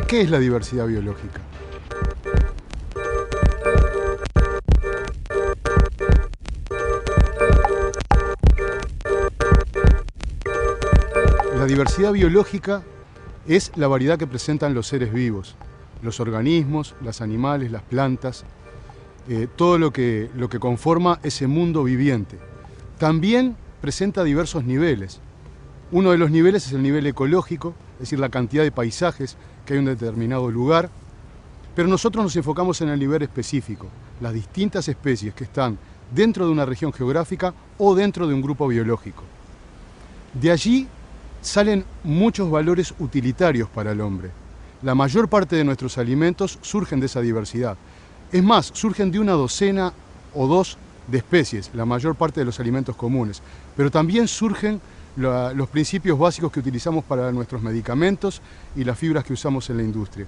¿Qué es la diversidad biológica? La diversidad biológica es la variedad que presentan los seres vivos, los organismos, los animales, las plantas, todo lo que conforma ese mundo viviente. También presenta diversos niveles. Uno de los niveles es el nivel ecológico, es decir, la cantidad de paisajes que hay en un determinado lugar, pero nosotros nos enfocamos en el nivel específico, las distintas especies que están dentro de una región geográfica o dentro de un grupo biológico. De allí salen muchos valores utilitarios para el hombre. La mayor parte de nuestros alimentos surgen de esa diversidad. Es más, surgen de una docena o dos de especies, la mayor parte de los alimentos comunes, pero también surgen los principios básicos que utilizamos para nuestros medicamentos y las fibras que usamos en la industria.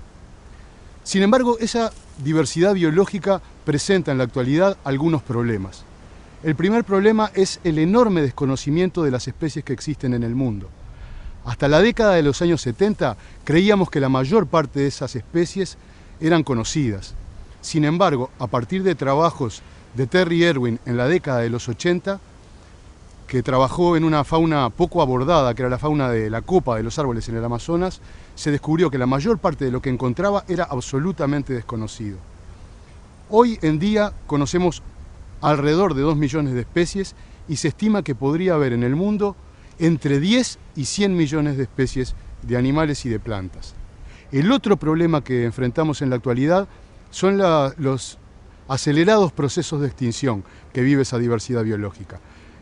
Sin embargo, esa diversidad biológica presenta en la actualidad algunos problemas. El primer problema es el enorme desconocimiento de las especies que existen en el mundo. Hasta la década de los años 70 creíamos que la mayor parte de esas especies eran conocidas. Sin embargo, a partir de trabajos de Terry Irwin en la década de los 80, que trabajó en una fauna poco abordada, que era la fauna de la copa de los árboles en el Amazonas, se descubrió que la mayor parte de lo que encontraba era absolutamente desconocido. Hoy en día conocemos alrededor de 2 millones de especies y se estima que podría haber en el mundo entre 10 y 100 millones de especies de animales y de plantas. El otro problema que enfrentamos en la actualidad son los acelerados procesos de extinción que vive esa diversidad biológica.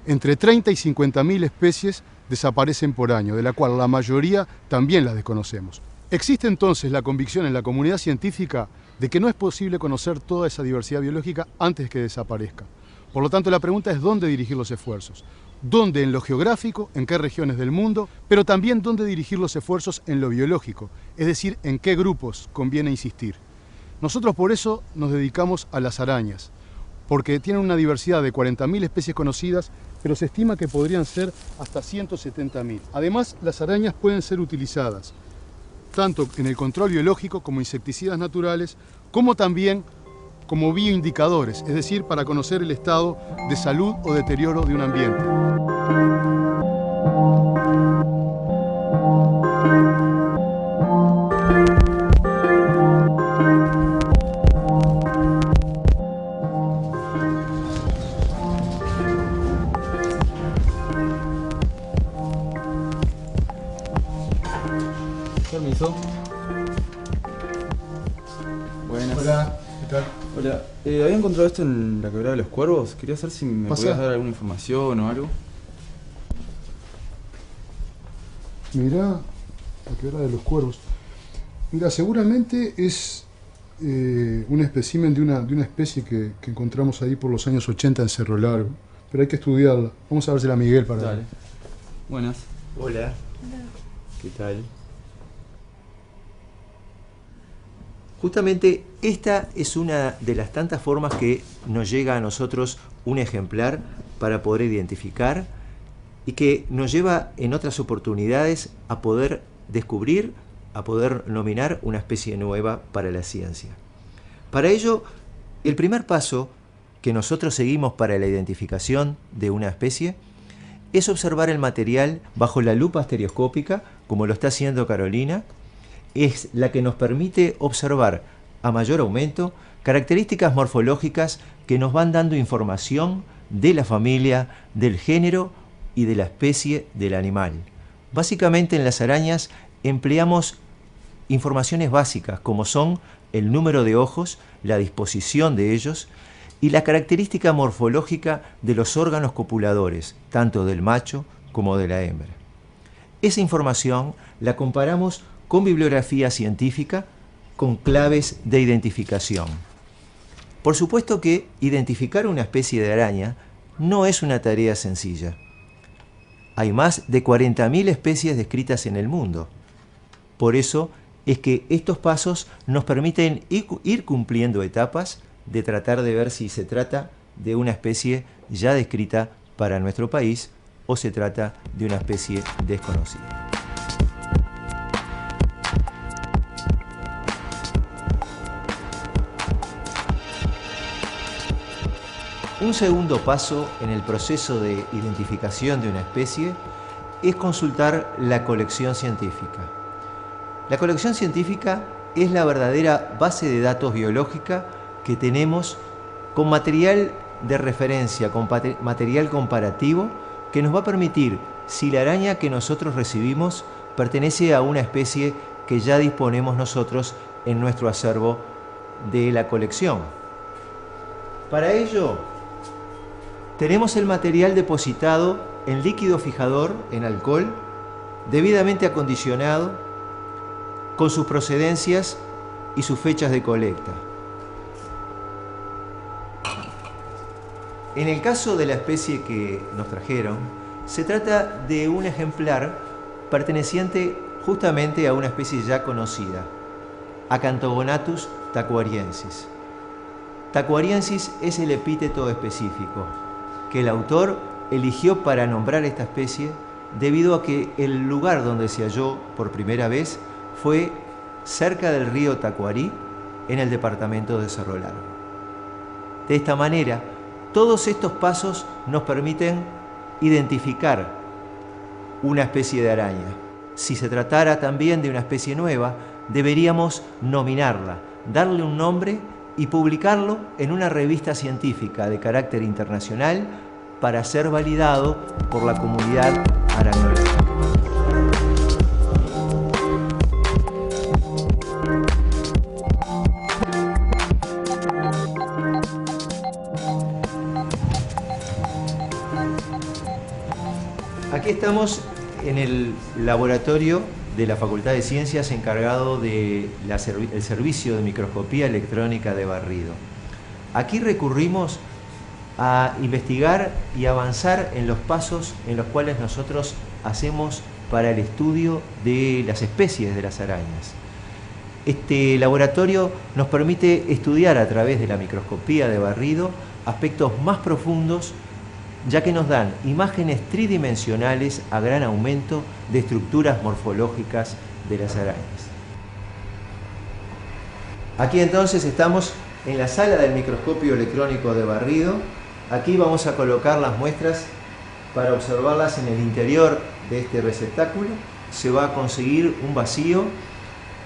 Entre 30 y 50.000 especies desaparecen por año, de la cual la mayoría también las desconocemos. Existe entonces la convicción en la comunidad científica de que no es posible conocer toda esa diversidad biológica antes que desaparezca. Por lo tanto, la pregunta es dónde dirigir los esfuerzos. ¿Dónde en lo geográfico, en qué regiones del mundo, pero también dónde dirigir los esfuerzos en lo biológico, es decir, en qué grupos conviene insistir. Nosotros por eso nos dedicamos a las arañas, porque tienen una diversidad de 40.000 especies conocidas, pero se estima que podrían ser hasta 170.000. Además, las arañas pueden ser utilizadas tanto en el control biológico como insecticidas naturales, como también como bioindicadores, es decir, para conocer el estado de salud o deterioro de un ambiente. Permiso. Buenas. Hola, ¿qué tal? Hola, había encontrado esto en la Quebrada de los Cuervos. Quería saber si me ¿Pasa? podías dar alguna información o algo. Mirá, la Quebrada de los Cuervos. Mira, seguramente es un espécimen de una especie que encontramos ahí por los años 80 en Cerro Largo. Pero hay que estudiarla. Vamos a ver si la Miguel para... Dale. Buenas. Hola. Hola. ¿Qué tal? Justamente esta es una de las tantas formas que nos llega a nosotros un ejemplar para poder identificar y que nos lleva en otras oportunidades a poder descubrir, a poder nominar una especie nueva para la ciencia. Para ello, el primer paso que nosotros seguimos para la identificación de una especie es observar el material bajo la lupa estereoscópica, como lo está haciendo Carolina. Es la que nos permite observar a mayor aumento características morfológicas que nos van dando información de la familia, del género y de la especie del animal. Básicamente en las arañas empleamos informaciones básicas como son el número de ojos, la disposición de ellos y la característica morfológica de los órganos copuladores, tanto del macho como de la hembra. Esa información la comparamos con bibliografía científica, con claves de identificación. Por supuesto que identificar una especie de araña no es una tarea sencilla. Hay más de 40.000 especies descritas en el mundo. Por eso es que estos pasos nos permiten ir cumpliendo etapas de tratar de ver si se trata de una especie ya descrita para nuestro país o se trata de una especie desconocida. Un segundo paso en el proceso de identificación de una especie es consultar la colección científica. La colección científica es la verdadera base de datos biológica que tenemos con material de referencia, con material comparativo que nos va a permitir si la araña que nosotros recibimos pertenece a una especie que ya disponemos nosotros en nuestro acervo de la colección. Para ello, tenemos el material depositado en líquido fijador, en alcohol, debidamente acondicionado, con sus procedencias y sus fechas de colecta. En el caso de la especie que nos trajeron, se trata de un ejemplar perteneciente justamente a una especie ya conocida, Acanthogonathus taquariensis. Taquariensis es el epíteto específico que el autor eligió para nombrar esta especie debido a que el lugar donde se halló por primera vez fue cerca del río Tacuarí, en el departamento de Cerro Largo. De esta manera, todos estos pasos nos permiten identificar una especie de araña. Si se tratara también de una especie nueva, deberíamos nominarla, darle un nombre y publicarlo en una revista científica de carácter internacional para ser validado por la comunidad arañológica. Aquí estamos en el laboratorio de la Facultad de Ciencias encargado del servicio de microscopía electrónica de Barrido. Aquí recurrimos a investigar y avanzar en los pasos en los cuales nosotros hacemos para el estudio de las especies de las arañas. Este laboratorio nos permite estudiar a través de la microscopía de Barrido aspectos más profundos, ya que nos dan imágenes tridimensionales a gran aumento de estructuras morfológicas de las arañas. Aquí entonces estamos en la sala del microscopio electrónico de Barrido. Aquí vamos a colocar las muestras para observarlas en el interior de este receptáculo. Se va a conseguir un vacío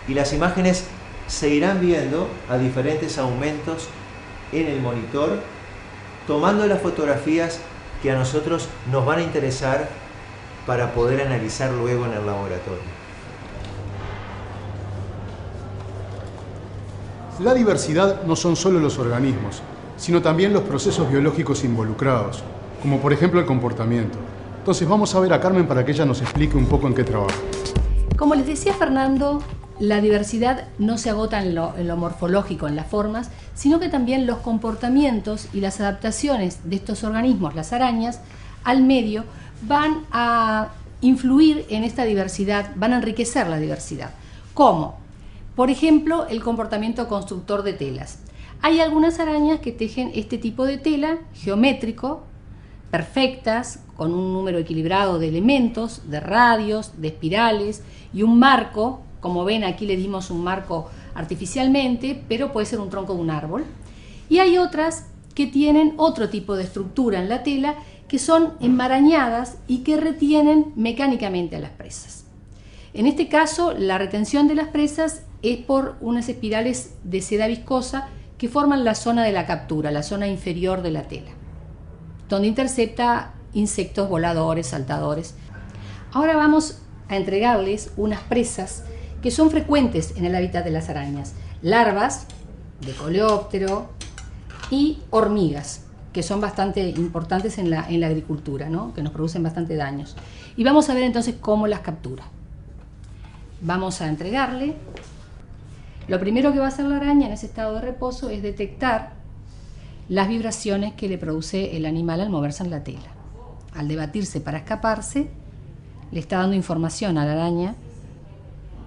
y las imágenes se irán viendo a diferentes aumentos en el monitor, tomando las fotografías que a nosotros nos van a interesar para poder analizar luego en el laboratorio. La diversidad no son solo los organismos, sino también los procesos biológicos involucrados, como por ejemplo el comportamiento. Entonces vamos a ver a Carmen para que ella nos explique un poco en qué trabaja. Como les decía Fernando, la diversidad no se agota en lo morfológico, en las formas, sino que también los comportamientos y las adaptaciones de estos organismos, las arañas, al medio, van a influir en esta diversidad, van a enriquecer la diversidad. ¿Cómo? Por ejemplo, el comportamiento constructor de telas. Hay algunas arañas que tejen este tipo de tela geométrico, perfectas, con un número equilibrado de elementos, de radios, de espirales y un marco. Como ven, aquí le dimos un marco artificialmente, pero puede ser un tronco de un árbol. Y hay otras que tienen otro tipo de estructura en la tela, que son enmarañadas y que retienen mecánicamente a las presas. En este caso, la retención de las presas es por unas espirales de seda viscosa que forman la zona de la captura, la zona inferior de la tela, donde intercepta insectos voladores, saltadores. Ahora vamos a entregarles unas presas que son frecuentes en el hábitat de las arañas: larvas de coleóptero y hormigas, que son bastante importantes en la agricultura, ¿no? Que nos producen bastante daños. Y vamos a ver entonces cómo las captura. Vamos a entregarle. Lo primero que va a hacer la araña en ese estado de reposo es detectar las vibraciones que le produce el animal al moverse en la tela. Al debatirse para escaparse, le está dando información a la araña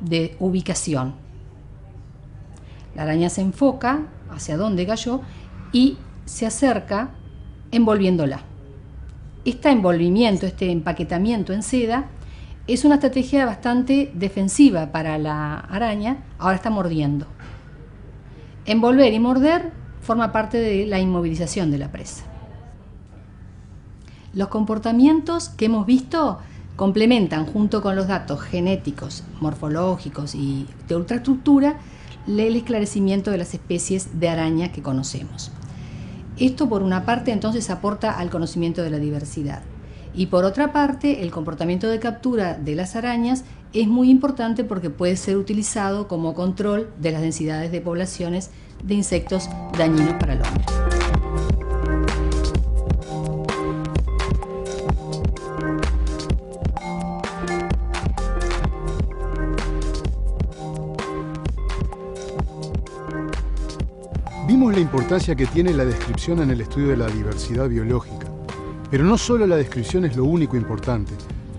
de ubicación. La araña se enfoca hacia dónde cayó y se acerca envolviéndola. Este envolvimiento, este empaquetamiento en seda, es una estrategia bastante defensiva para la araña. Ahora está mordiendo. Envolver y morder forma parte de la inmovilización de la presa. Los comportamientos que hemos visto complementan, junto con los datos genéticos, morfológicos y de ultraestructura, el esclarecimiento de las especies de arañas que conocemos. Esto, por una parte, entonces aporta al conocimiento de la diversidad. Y por otra parte, el comportamiento de captura de las arañas es muy importante porque puede ser utilizado como control de las densidades de poblaciones de insectos dañinos para el hombre. Vimos la importancia que tiene la descripción en el estudio de la diversidad biológica, pero no solo la descripción es lo único importante,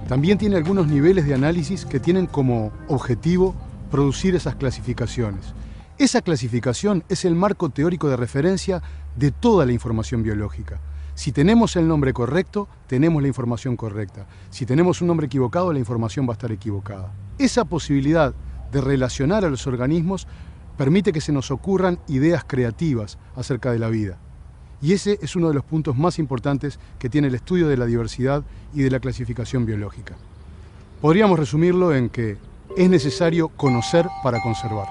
también tiene algunos niveles de análisis que tienen como objetivo producir esas clasificaciones. Esa clasificación es el marco teórico de referencia de toda la información biológica. Si tenemos el nombre correcto, tenemos la información correcta. Si tenemos un nombre equivocado, la información va a estar equivocada. Esa posibilidad de relacionar a los organismos permite que se nos ocurran ideas creativas acerca de la vida. Y ese es uno de los puntos más importantes que tiene el estudio de la diversidad y de la clasificación biológica. Podríamos resumirlo en que es necesario conocer para conservar.